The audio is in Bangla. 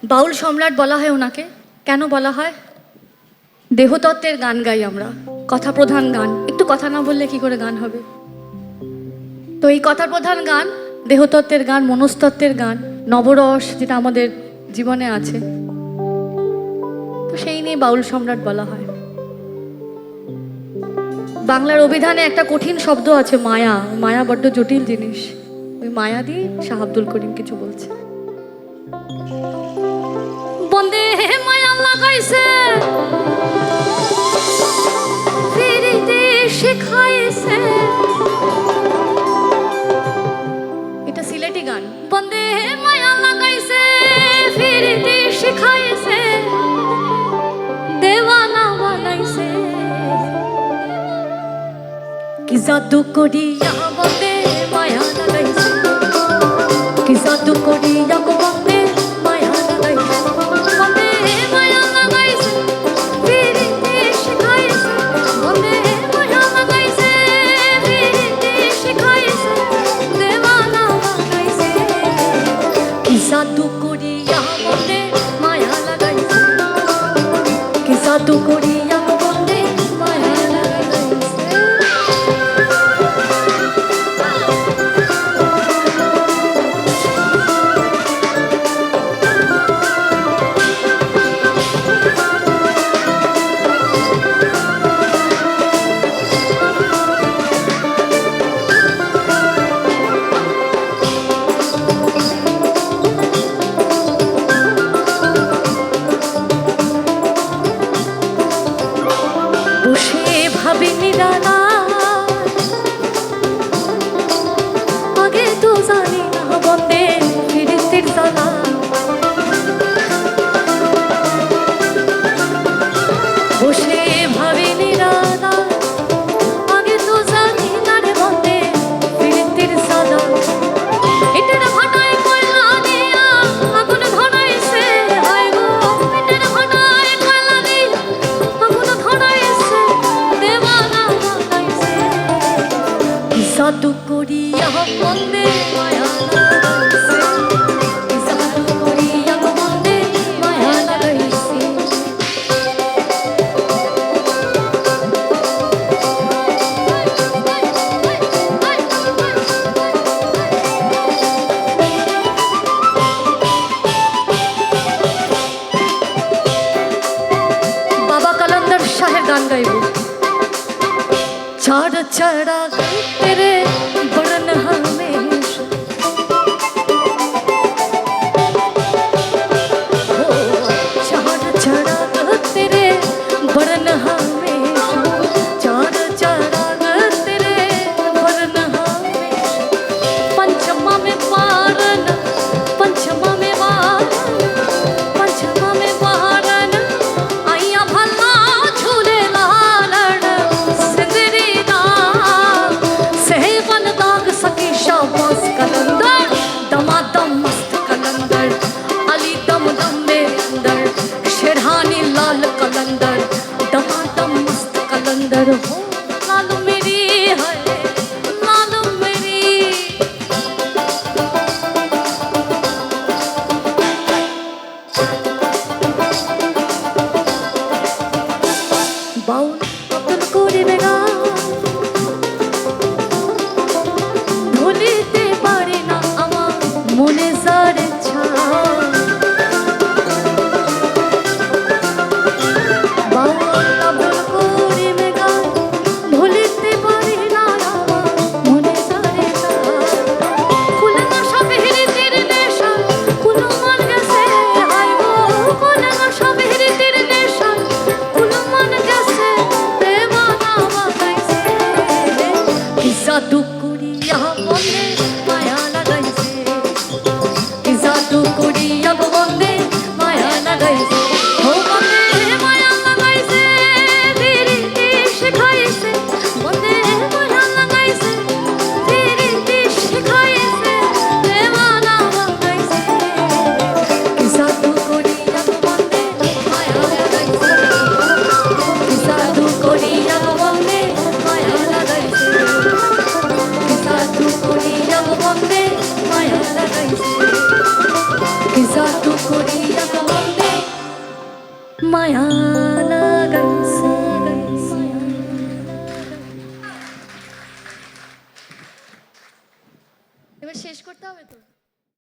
বাউল সম্রাট বলা হয় ওনাকে। কেন বলা হয়? দেহতত্ত্বের গান গাই আমরা, কথা প্রধান গান। একটু কথা না বললে কি করে গান হবে? তো এই কথা প্রধান গান, দেহতত্ত্বের গান, মনস্তত্ত্বের গান, নবরস যেটা আমাদের জীবনে আছে, তো সেই নিয়ে বাউল সম্রাট বলা হয়। বাংলার অভিধানে একটা কঠিন শব্দ আছে মায়া। মায়া বড্ড জটিল জিনিস। ওই মায়া দিয়ে শাহ আব্দুল করিম কিছু বলছে। বন্দে মায়া লাগাইছে ফিরিতে শিখাইছে। এটা সিলেটি গান। বন্দে মায়া লাগাইছে ফিরিতে শিখাইছে, দেওয়ানা বানাইছে। কি জাদু করিয়া বন্দে মায়া লাগাইছে, কি জাদু করিয়া গো বন্দে মায়া লাগাইছে। বন্দে মায়া লাগাইছে ফিরিতে শিখাইছে, বন্দে মায়া লাগাইছে ফিরিতে শিখাইছে, দেওয়ানা বানাইছে। কি জাদু করিয়া বন্দে মায়া লাগাইছে, কি জাদু করিয়া গো বন্দে মায়া লাগাইছে। বসে ভাবি নিরালা, আগে তো জানি না বন্দে ফিরিস্তির জ্বালা। বসে ভাবি নিরালা, আগে তো জানি না রে বন্দে ফিরিস্তির জ্বালা। ইটের ভাটায় কয়লা দিয়া আগুন ধরাইছে, হায় গো ইটের ভাটায় কয়লা দিয়া আগুন ধরাইছে, দেওয়ানা বানাইছে। কি জাদু করিয়া বন্দে মায়া লাগাইছে, কি জাদু করিয়া গো বন্দে মায়া লাগাইছে। বাবা কালান্দার শাহের গান গাইব। চার চড়া তেরে বরন হমেশা, ও চার চড়া তেরে বরन हमेशा, चार चढ़ा तेरे बरन हमेशा। पंचमा में पारन, पंचमा में वारन, पंचमा में वारन, आइया भला झूले लालड़ सिंदरी दा, से মায়া লাগাইছে। এবার শেষ করতে হবে তো।